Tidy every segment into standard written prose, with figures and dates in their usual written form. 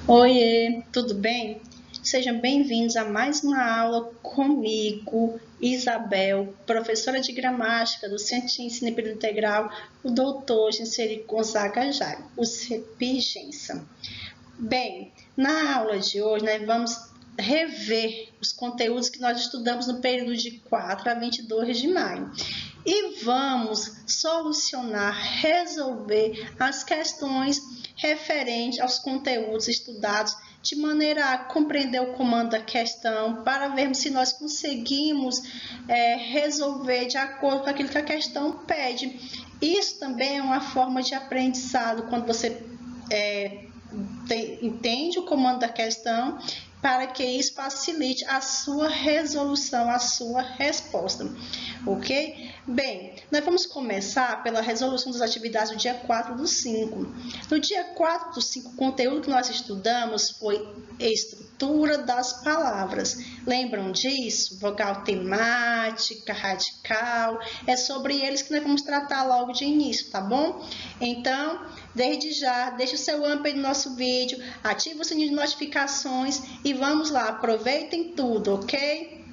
Oiê, tudo bem? Sejam bem-vindos a mais uma aula comigo, Isabel, professora de gramática do Centro de Ensino e Período Integral, o doutor Genseri Gonzaga Jaime, o CEPIGENSA. Bem, na aula de hoje nós vamos rever os conteúdos que nós estudamos no período de 4 a 22 de maio. E vamos solucionar, resolver as questões referentes aos conteúdos estudados de maneira a compreender o comando da questão, para vermos se nós conseguimos resolver de acordo com aquilo que a questão pede. Isso também é uma forma de aprendizado, quando você entende o comando da questão, para que isso facilite a sua resolução, a sua resposta, ok? Bem, nós vamos começar pela resolução das atividades do dia 4/5. No dia 4/5, o conteúdo que nós estudamos foi estrutura das palavras. Lembram disso? Vogal temática, radical, é sobre eles que nós vamos tratar logo de início, tá bom? Então, desde já, deixe o seu âmpero no nosso vídeo, ative o sininho de notificações e vamos lá, aproveitem tudo, ok?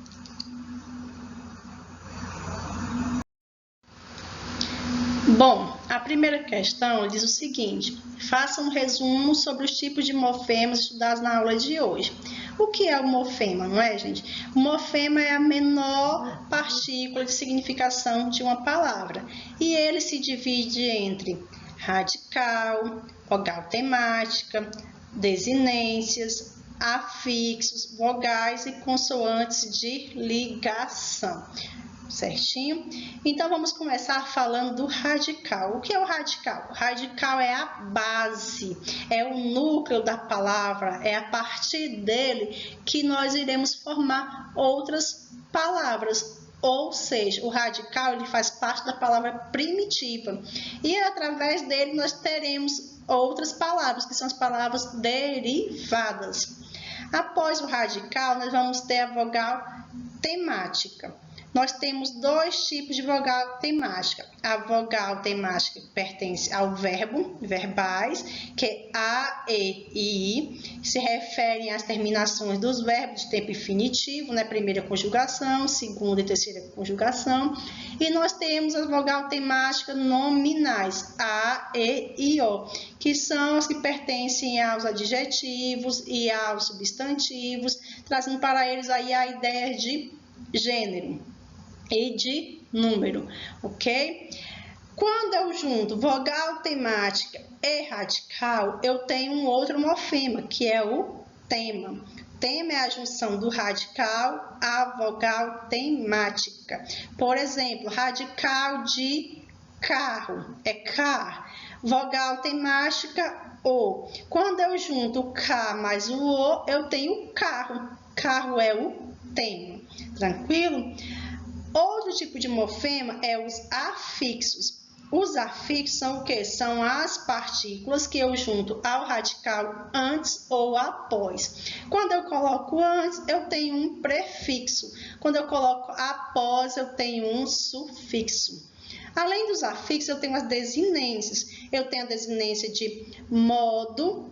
Bom, a primeira questão diz o seguinte: faça um resumo sobre os tipos de morfemas estudados na aula de hoje. O que é o morfema, não é, gente? O morfema é a menor partícula de significação de uma palavra e ele se divide entre radical, vogal temática, desinências, afixos, vogais e consoantes de ligação. Certinho? Então, vamos começar falando do radical. O que é o radical? O radical é a base, é o núcleo da palavra, é a partir dele que nós iremos formar outras palavras. Ou seja, o radical ele faz parte da palavra primitiva e através dele nós teremos outras palavras, que são as palavras derivadas. Após o radical, nós vamos ter a vogal temática. Nós temos dois tipos de vogal temática. A vogal temática pertence ao verbo, verbais, que é a, e, i, se referem às terminações dos verbos de tempo infinitivo, né? Primeira conjugação, segunda e terceira conjugação. E nós temos as vogal temáticas nominais, a, e, o, que são as que pertencem aos adjetivos e aos substantivos, trazendo para eles aí a ideia de gênero e de número, ok? Quando eu junto vogal temática e radical, eu tenho um outro morfema, que é o tema. Tema é a junção do radical à vogal temática. Por exemplo, radical de carro é car, vogal temática o. Quando eu junto o K mais o O, eu tenho carro. Carro é o tema. Tranquilo? Outro tipo de morfema é os afixos. Os afixos são o quê? São as partículas que eu junto ao radical antes ou após. Quando eu coloco antes, eu tenho um prefixo. Quando eu coloco após, eu tenho um sufixo. Além dos afixos, eu tenho as desinências. Eu tenho a desinência de modo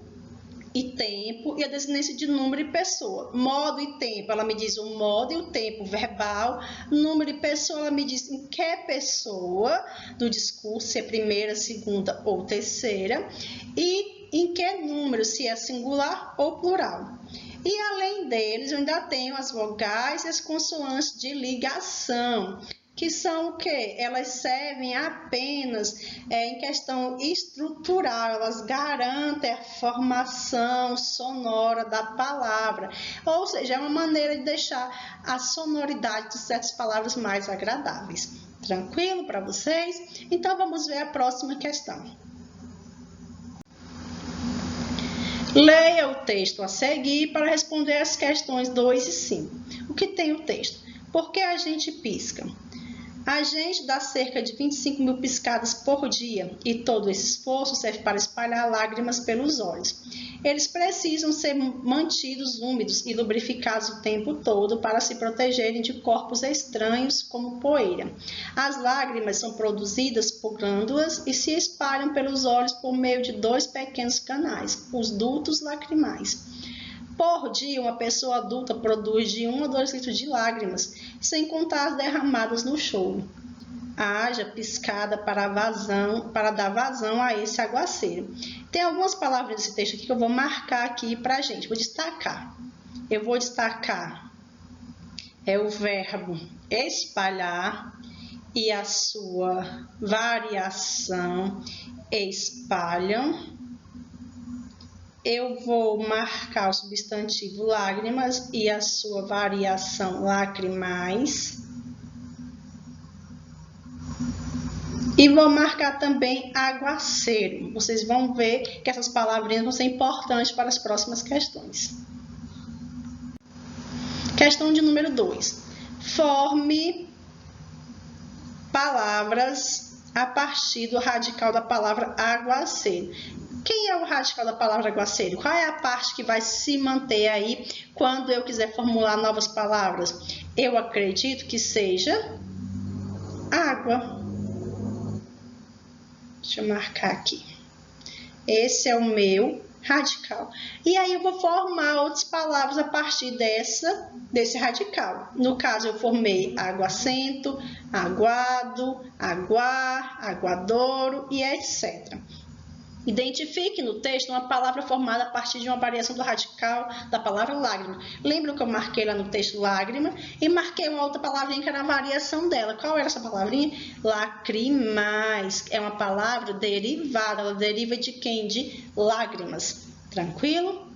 e tempo e a desinência de número e pessoa. Modo e tempo, ela me diz o modo e o tempo verbal. Número e pessoa, ela me diz em que pessoa do discurso, se é primeira, segunda ou terceira. E em que número, se é singular ou plural. E além deles, eu ainda tenho as vogais e as consoantes de ligação, que são o quê? Elas servem apenas em questão estrutural, elas garantem a formação sonora da palavra, ou seja, é uma maneira de deixar a sonoridade de certas palavras mais agradáveis. Tranquilo para vocês? Então, vamos ver a próxima questão. Leia o texto a seguir para responder as questões 2 e 5. O que tem o texto? Por que a gente pisca? A gente dá cerca de 25 mil piscadas por dia e todo esse esforço serve para espalhar lágrimas pelos olhos. Eles precisam ser mantidos úmidos e lubrificados o tempo todo para se protegerem de corpos estranhos como poeira. As lágrimas são produzidas por glândulas e se espalham pelos olhos por meio de 2 pequenos canais, os dutos lacrimais. Por dia, uma pessoa adulta produz de 1 a 2 litros de lágrimas, sem contar as derramadas no choro. Haja piscada para dar vazão a esse aguaceiro. Tem algumas palavras desse texto aqui que eu vou marcar aqui para a gente, vou destacar. Eu vou destacar o verbo espalhar e a sua variação espalham. Eu vou marcar o substantivo lágrimas e a sua variação lacrimais. E vou marcar também aguaceiro. Vocês vão ver que essas palavrinhas vão ser importantes para as próximas questões. Questão de número 2. Forme palavras a partir do radical da palavra aguaceiro. Quem é o radical da palavra aguaceiro? Qual é a parte que vai se manter aí quando eu quiser formular novas palavras? Eu acredito que seja água. Deixa eu marcar aqui. Esse é o meu radical. E aí eu vou formar outras palavras a partir desse radical. No caso, eu formei aguacento, aguado, aguar, aguadouro e etc. Identifique no texto uma palavra formada a partir de uma variação do radical da palavra lágrima. Lembra que eu marquei lá no texto lágrima e marquei uma outra palavrinha que era a variação dela. Qual era essa palavrinha? Lacrimais. É uma palavra derivada. Ela deriva de quem? De lágrimas. Tranquilo?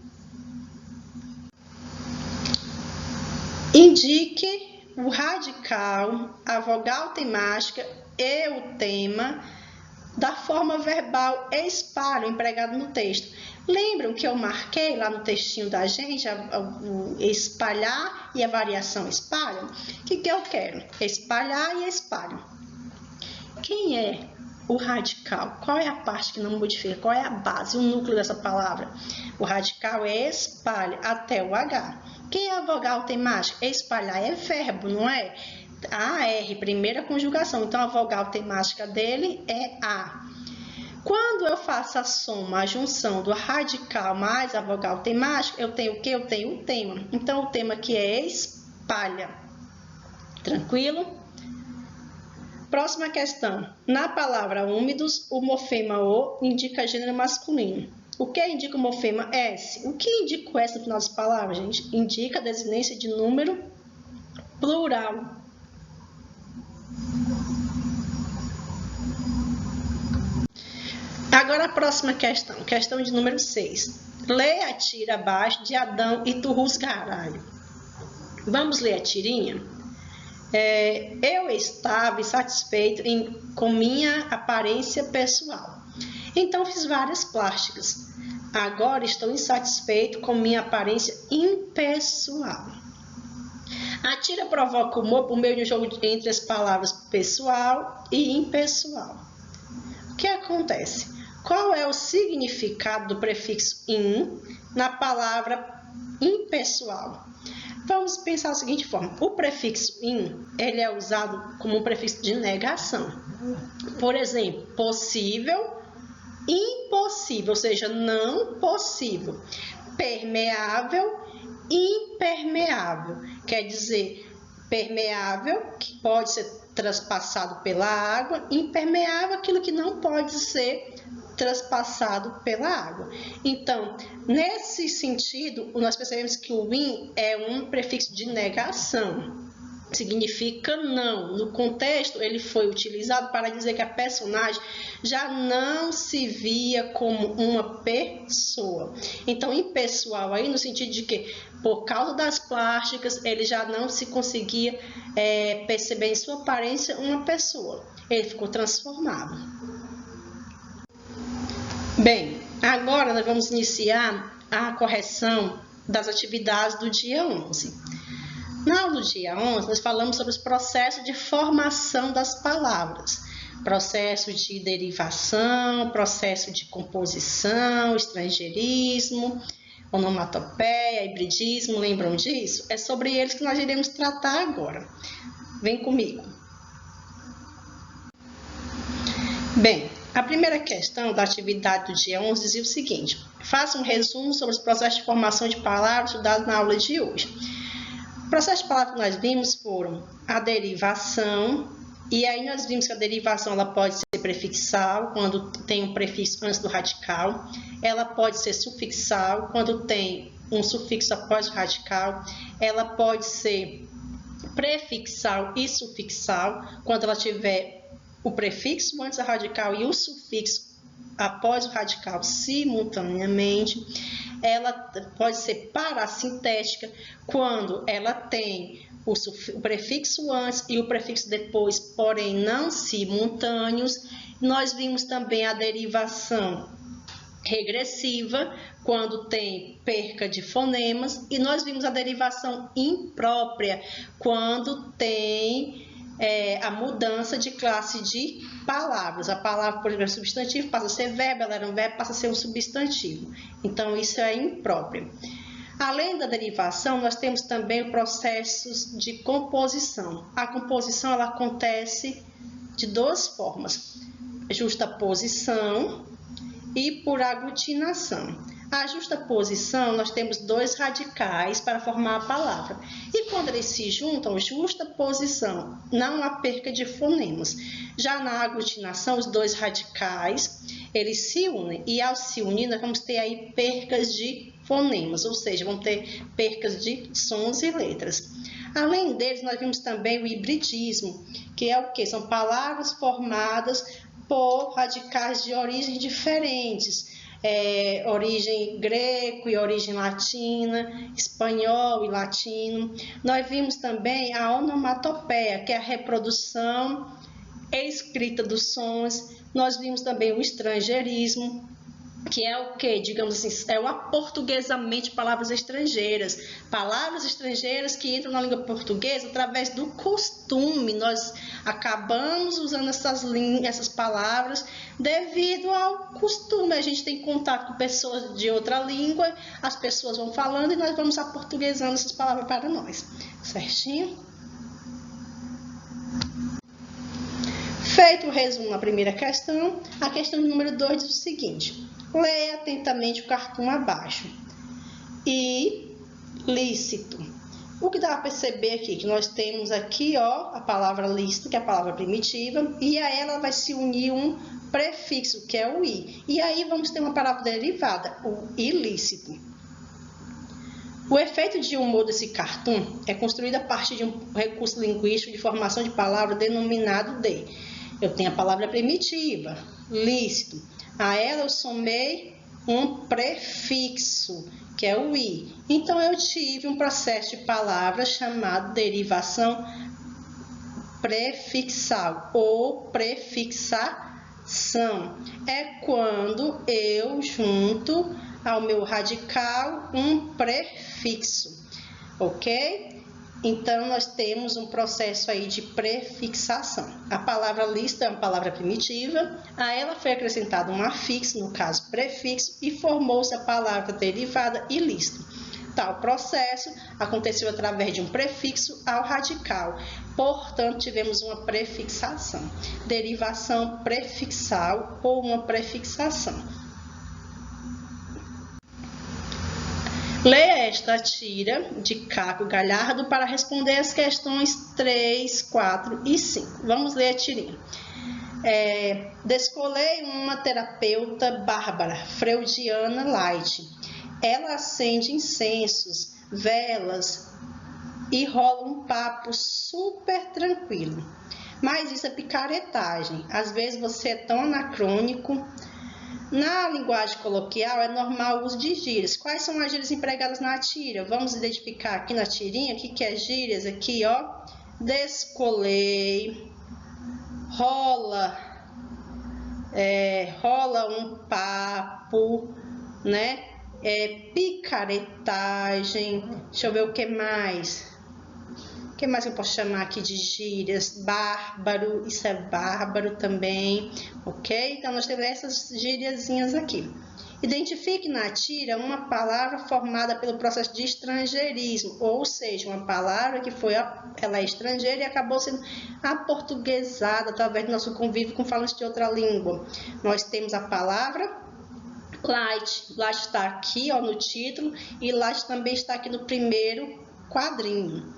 Indique o radical, a vogal temática e o tema da forma verbal espalho empregado no texto. Lembram que eu marquei lá no textinho da gente o espalhar e a variação espalho? O que eu quero? Espalhar e espalho. Quem é o radical? Qual é a parte que não modifica? Qual é a base, o núcleo dessa palavra? O radical é espalha até o H. Quem é a vogal temática? Espalhar é verbo, não é? AR, primeira conjugação. Então, a vogal temática dele é A. Quando eu faço a soma, a junção do radical mais a vogal temática, eu tenho o quê? Eu tenho o tema. Então, o tema aqui é espalha. Tranquilo? Próxima questão. Na palavra úmidos, o morfema O indica gênero masculino. O que indica o morfema S? O que indica o S no final das palavras, gente? Indica a desinência de número plural. Agora a próxima questão, questão de número 6. Leia a tira abaixo de Adão e tu rusgaralho. Vamos ler a tirinha? Eu estava insatisfeito com minha aparência pessoal. Então fiz várias plásticas. Agora estou insatisfeito com minha aparência impessoal. A tira provoca humor por meio de um jogo entre as palavras pessoal e impessoal. O que acontece? Qual é o significado do prefixo in na palavra impessoal? Vamos pensar da seguinte forma. O prefixo in, ele é usado como um prefixo de negação. Por exemplo, possível, impossível, ou seja, não possível. Permeável, impermeável. Quer dizer, permeável, que pode ser transpassado pela água, impermeável, aquilo que não pode ser transpassado pela água. Então, nesse sentido, nós percebemos que o in é um prefixo de negação. Significa não. No contexto, ele foi utilizado para dizer que a personagem já não se via como uma pessoa. Então, impessoal aí no sentido de que, por causa das plásticas, ele já não se conseguia perceber em sua aparência uma pessoa. Ele ficou transformado. Bem, agora nós vamos iniciar a correção das atividades do dia 11. Na aula do dia 11, nós falamos sobre os processos de formação das palavras. Processo de derivação, processo de composição, estrangeirismo, onomatopeia, hibridismo, lembram disso? É sobre eles que nós iremos tratar agora. Vem comigo. Bem, a primeira questão da atividade do dia 11 dizia o seguinte: faça um resumo sobre os processos de formação de palavras estudados na aula de hoje. O processo de palavras que nós vimos foram a derivação, e aí nós vimos que a derivação ela pode ser prefixal, quando tem um prefixo antes do radical, ela pode ser sufixal, quando tem um sufixo após o radical, ela pode ser prefixal e sufixal, quando ela tiver o prefixo antes do radical e o sufixo após o radical simultaneamente. Ela pode ser parassintética, quando ela tem o prefixo antes e o prefixo depois, porém não simultâneos. Nós vimos também a derivação regressiva, quando tem perca de fonemas, e nós vimos a derivação imprópria, quando tem a mudança de classe de palavras. A palavra, por exemplo, substantivo passa a ser verbo, ela era um verbo, passa a ser um substantivo. Então, isso é impróprio. Além da derivação, nós temos também processos de composição. A composição ela acontece de duas formas: justaposição e por aglutinação. A justaposição, nós temos dois radicais para formar a palavra. E quando eles se juntam, justaposição, não há perca de fonemas. Já na aglutinação, os dois radicais, eles se unem. E ao se unir, nós vamos ter aí percas de fonemas, ou seja, vamos ter percas de sons e letras. Além deles, nós vimos também o hibridismo, que é o quê? São palavras formadas por radicais de origens diferentes. Origem greco e origem latina, espanhol e latino. Nós vimos também a onomatopeia, que é a reprodução escrita dos sons. Nós vimos também o estrangeirismo, que é o que, digamos assim, é o aportuguesamento de palavras estrangeiras que entram na língua portuguesa através do costume. Nós acabamos usando essas palavras devido ao costume. A gente tem contato com pessoas de outra língua, as pessoas vão falando e nós vamos aportuguesando essas palavras para nós, certinho? Feito o resumo na primeira questão, a questão número 2 diz o seguinte: leia atentamente o cartoon abaixo. Ilícito. O que dá para perceber aqui? Que nós temos aqui a palavra lícito, que é a palavra primitiva, e a ela vai se unir um prefixo, que é o i. E aí vamos ter uma palavra derivada, o ilícito. O efeito de humor desse cartoon é construído a partir de um recurso linguístico de formação de palavra denominado de: eu tenho a palavra primitiva, lícito. A ela eu somei um prefixo, que é o i. Então, eu tive um processo de palavra chamado derivação prefixal ou prefixação. É quando eu junto ao meu radical um prefixo, ok? Então, nós temos um processo aí de prefixação. A palavra lícito é uma palavra primitiva, a ela foi acrescentado um afixo, no caso prefixo, e formou-se a palavra derivada ilícito. Tal processo aconteceu através de um prefixo ao radical, portanto, tivemos uma prefixação, derivação prefixal ou uma prefixação. Leia esta tira de Caco Galhardo para responder as questões 3, 4 e 5. Vamos ler a tirinha. Descolei uma terapeuta bárbara, freudiana light. Ela acende incensos, velas e rola um papo super tranquilo. Mas isso é picaretagem. Às vezes você é tão anacrônico. Na linguagem coloquial, é normal o uso de gírias. Quais são as gírias empregadas na tira? Vamos identificar aqui na tirinha. O que é gírias? Aqui, descolei, rola um papo, né? Picaretagem. Deixa eu ver o que mais. O que mais eu posso chamar aqui de gírias? Bárbaro, isso é bárbaro também, ok? Então, nós temos essas gíriazinhas aqui. Identifique na tira uma palavra formada pelo processo de estrangeirismo, ou seja, uma palavra que ela é estrangeira e acabou sendo aportuguesada através do nosso convívio com falantes de outra língua. Nós temos a palavra light. Light está aqui, ó, no título, e light também está aqui no primeiro quadrinho.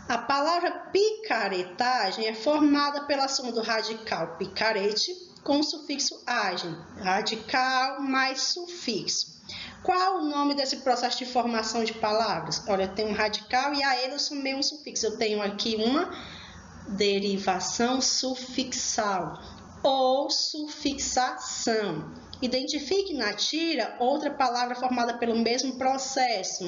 A palavra picaretagem é formada pela soma do radical picarete com o sufixo agem, radical mais sufixo. Qual o nome desse processo de formação de palavras? Olha, eu tenho um radical e a ele eu somei um sufixo. Eu tenho aqui uma derivação sufixal ou sufixação. Identifique na tira outra palavra formada pelo mesmo processo.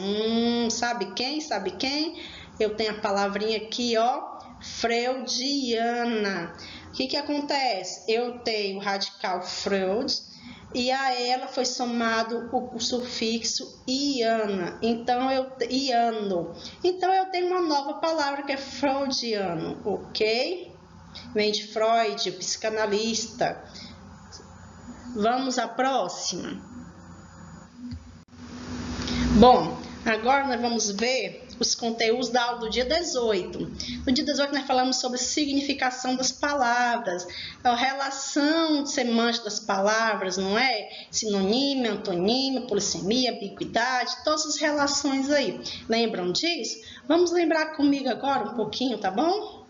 Sabe quem? Sabe quem? Eu tenho a palavrinha aqui, ó, freudiana. O que acontece? Eu tenho o radical Freud e a ela foi somado o sufixo iana. Iano. Então, eu tenho uma nova palavra que é freudiano, ok? Vem de Freud, psicanalista. Vamos à próxima. Bom, agora nós vamos ver os conteúdos da aula do dia 18. No dia 18 nós falamos sobre significação das palavras, a relação semântica das palavras, não é? Sinonímio, antonímio, polissemia, ambiguidade, todas as relações aí. Lembram disso? Vamos lembrar comigo agora um pouquinho, tá bom?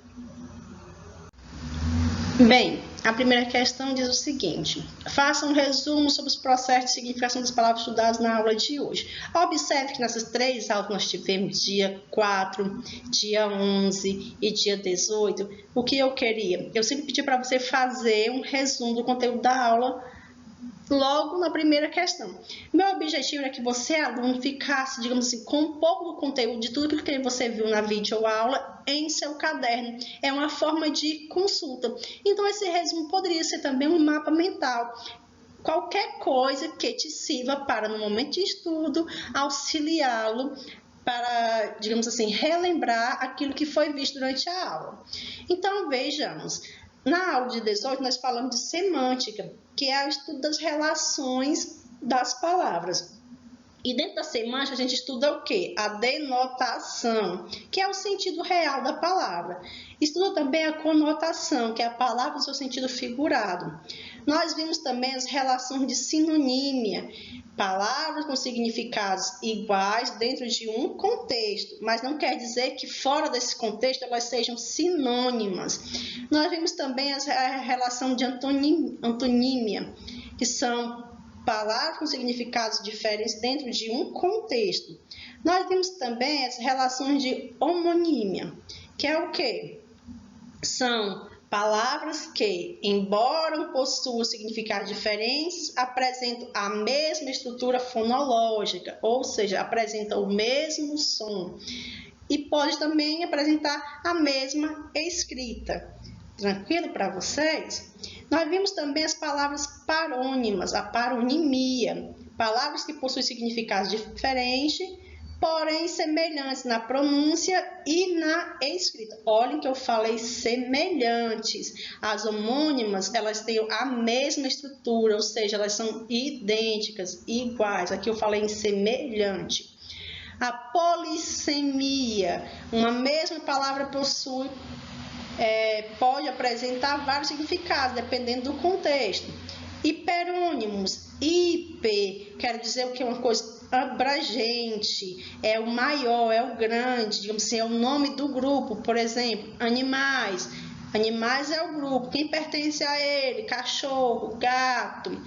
Bem, a primeira questão diz o seguinte: faça um resumo sobre os processos de significação das palavras estudadas na aula de hoje. Observe que nessas 3 aulas nós tivemos dia 4, dia 11 e dia 18. O que eu queria? Eu sempre pedi para você fazer um resumo do conteúdo da aula logo na primeira questão. Meu objetivo era que você, aluno, ficasse, digamos assim, com um pouco do conteúdo de tudo que você viu na videoaula em seu caderno. É uma forma de consulta. Então, esse resumo poderia ser também um mapa mental. Qualquer coisa que te sirva para, no momento de estudo, auxiliá-lo para, digamos assim, relembrar aquilo que foi visto durante a aula. Então, vejamos. Na aula de 18, nós falamos de semântica, que é o estudo das relações das palavras. E dentro da semântica, a gente estuda o quê? A denotação, que é o sentido real da palavra. Estuda também a conotação, que é a palavra no seu sentido figurado. Nós vimos também as relações de sinonímia, palavras com significados iguais dentro de um contexto, mas não quer dizer que fora desse contexto elas sejam sinônimas. Nós vimos também a relação de antonímia, que são palavras com significados diferentes dentro de um contexto. Nós vimos também as relações de homonímia, que é o quê? São palavras que, embora possuam significados diferentes, apresentam a mesma estrutura fonológica, ou seja, apresentam o mesmo som. E pode também apresentar a mesma escrita. Tranquilo para vocês? Nós vimos também as palavras parônimas, a paronimia, palavras que possuem significados diferentes, porém semelhantes na pronúncia e na escrita. Olhem que eu falei semelhantes. As homônimas, elas têm a mesma estrutura, ou seja, elas são idênticas, iguais. Aqui eu falei em semelhante. A polissemia, uma mesma palavra pode apresentar vários significados, dependendo do contexto. Hiperônimos, hiper, quer dizer o que? Uma coisa abrangente, é o maior, é o grande, digamos assim, é o nome do grupo. Por exemplo, animais. Animais é o grupo, quem pertence a ele? Cachorro, gato.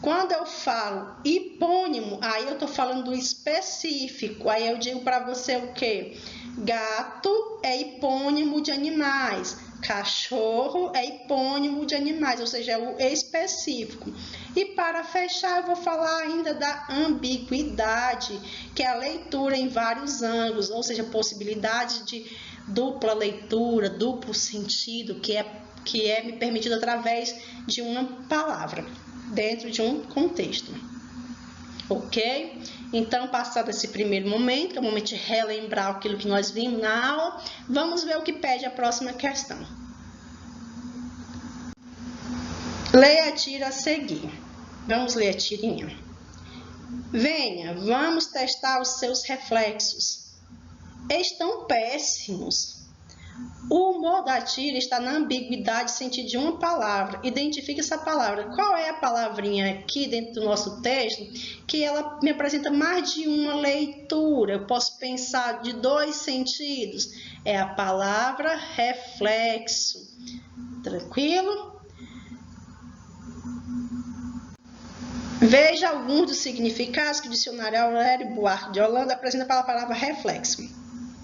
Quando eu falo hipônimo, aí eu estou falando do específico. Aí eu digo para você o quê? Gato é hipônimo de animais. Cachorro é hipônimo de animais, ou seja, é o específico. E para fechar, eu vou falar ainda da ambiguidade, que é a leitura em vários ângulos, ou seja, possibilidade de dupla leitura, duplo sentido, que é me permitido através de uma palavra, dentro de um contexto. Ok? Então, passado esse primeiro momento, que é o momento de relembrar aquilo que nós vimos na aula, vamos ver o que pede a próxima questão. Leia a tira a seguir. Vamos ler a tirinha. Venha, vamos testar os seus reflexos. Estão péssimos. O humor da tira está na ambiguidade sentido de uma palavra. Identifique essa palavra. Qual é a palavrinha aqui dentro do nosso texto que ela me apresenta mais de uma leitura? Eu posso pensar de dois sentidos. É a palavra reflexo. Tranquilo? Veja alguns dos significados que o dicionário Aurélio Buarque de Holanda apresenta para a palavra reflexo.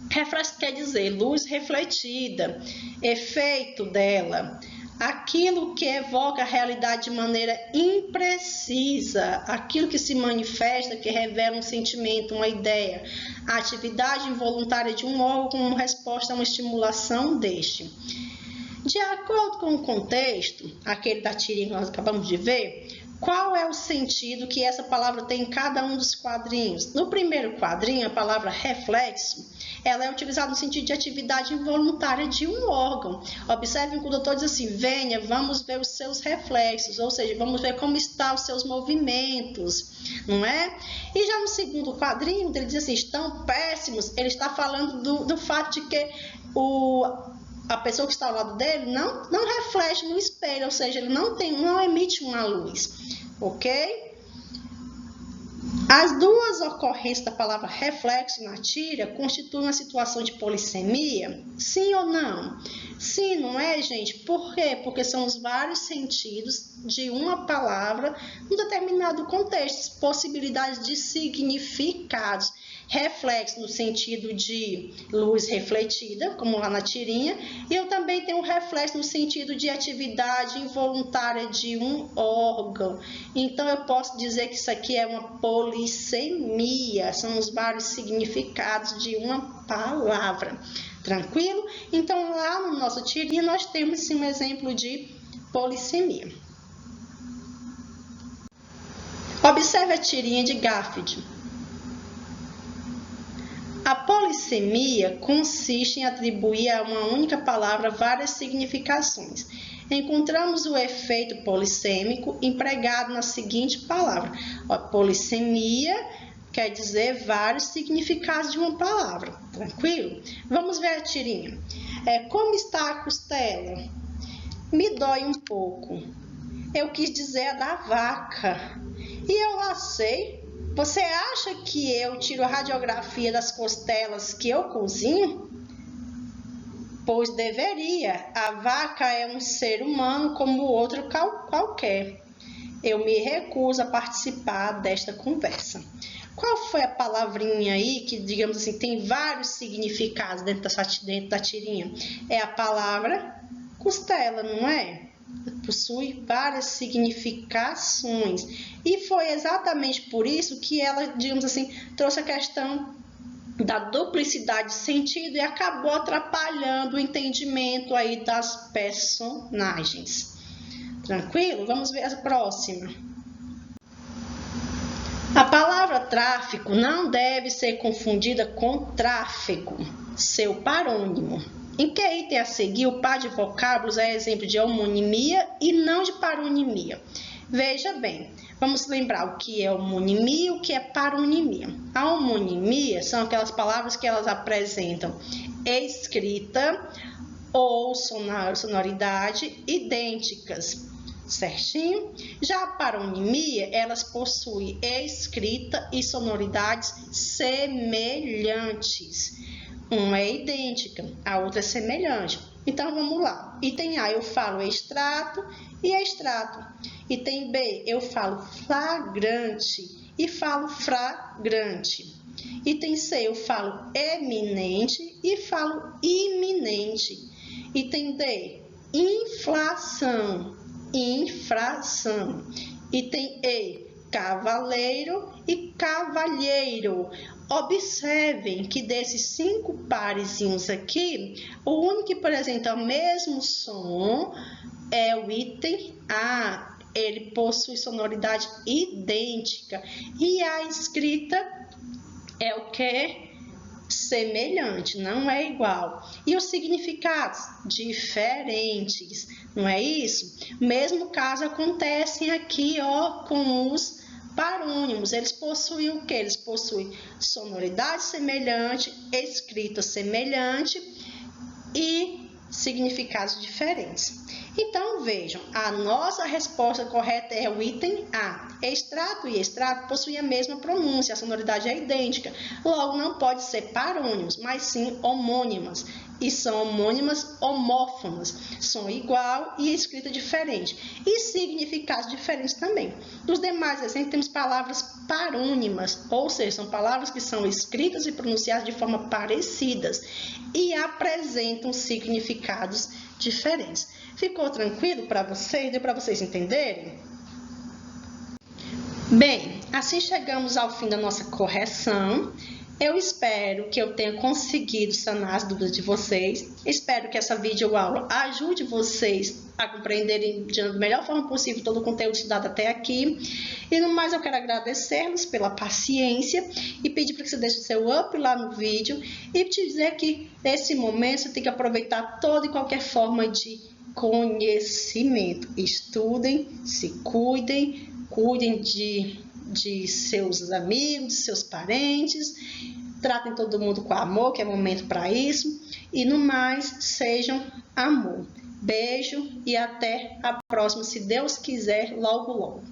Reflexo quer dizer luz refletida, efeito dela, aquilo que evoca a realidade de maneira imprecisa, aquilo que se manifesta, que revela um sentimento, uma ideia, a atividade involuntária de um órgão como resposta a uma estimulação deste. De acordo com o contexto, aquele da tirinha que nós acabamos de ver, qual é o sentido que essa palavra tem em cada um dos quadrinhos? No primeiro quadrinho, a palavra reflexo, ela é utilizada no sentido de atividade involuntária de um órgão. Observem que o doutor diz assim, venha, vamos ver os seus reflexos, ou seja, vamos ver como estão os seus movimentos, não é? E já no segundo quadrinho, ele diz assim, estão péssimos, ele está falando do fato de que a pessoa que está ao lado dele não reflete no espelho, ou seja, ele não emite uma luz, ok? As duas ocorrências da palavra reflexo na tira constituem uma situação de polissemia? Sim ou não? Sim, não é, gente? Por quê? Porque são os vários sentidos de uma palavra em determinado contexto, possibilidades de significados. Reflexo no sentido de luz refletida, como lá na tirinha, e eu também tenho um reflexo no sentido de atividade involuntária de um órgão. Então, eu posso dizer que isso aqui é uma polissemia, são os vários significados de uma palavra. Tranquilo? Então, lá no nosso tirinha, nós temos sim, um exemplo de polissemia. Observe a tirinha de Garfield. A polissemia consiste em atribuir a uma única palavra várias significações. Encontramos o efeito polissêmico empregado na seguinte palavra. A polissemia quer dizer vários significados de uma palavra. Tranquilo? Vamos ver a tirinha. Como está a costela? Me dói um pouco. Eu quis dizer a da vaca. E eu assei. Você acha que eu tiro a radiografia das costelas que eu cozinho? Pois deveria. A vaca é um ser humano como outro qualquer. Eu me recuso a participar desta conversa. Qual foi a palavrinha aí que, digamos assim, tem vários significados dentro da tirinha? É a palavra costela, não é? Possui várias significações. E foi exatamente por isso que ela, digamos assim, trouxe a questão da duplicidade de sentido e acabou atrapalhando o entendimento aí das personagens. Tranquilo? Vamos ver a próxima. A palavra tráfico não deve ser confundida com tráfego, seu parônimo. Em que item a seguir, o par de vocábulos é exemplo de homonimia e não de paronimia. Veja bem, vamos lembrar o que é homonimia e o que é paronimia. A homonimia são aquelas palavras que elas apresentam escrita ou sonoridade idênticas, certinho? Já a paronimia, elas possuem escrita e sonoridades semelhantes. Uma é idêntica, a outra é semelhante. Então, vamos lá. Item A, eu falo extrato e extrato. Item B, eu falo flagrante e falo fragrante. Item C, eu falo eminente e falo iminente. Item D, inflação, infração. Item E, cavaleiro e cavalheiro. Observem que desses 5 parezinhos aqui, o único que apresenta o mesmo som é o item A. ele possui sonoridade idêntica. E a escrita é o que? Semelhante, não é igual. E os significados? Diferentes, não é isso? Mesmo caso acontecem aqui, ó, com os parônimos. Eles possuem o que? Eles possuem sonoridade semelhante, escrita semelhante e significados diferentes. Então, vejam, a nossa resposta correta é o item A. Extrato e extrato possuem a mesma pronúncia, a sonoridade é idêntica. Logo, não pode ser parônimos, mas sim homônimas. E são homônimas homófonas. Som igual e escrita diferente. E significados diferentes também. Nos demais exemplos, temos palavras parônimas, ou seja, são palavras que são escritas e pronunciadas de forma parecidas e apresentam significados diferentes. Ficou tranquilo para vocês? Deu para vocês entenderem? Bem, assim chegamos ao fim da nossa correção. Eu espero que eu tenha conseguido sanar as dúvidas de vocês. Espero que essa videoaula ajude vocês a compreenderem da melhor forma possível todo o conteúdo estudado até aqui. E no mais, eu quero agradecer-los pela paciência e pedir para que você deixe o seu up lá no vídeo e te dizer que nesse momento você tem que aproveitar toda e qualquer forma de conhecimento. Estudem, se cuidem, cuidem de seus amigos, de seus parentes, tratem todo mundo com amor, que é momento para isso, e no mais, sejam amor. Beijo e até a próxima, se Deus quiser, logo logo.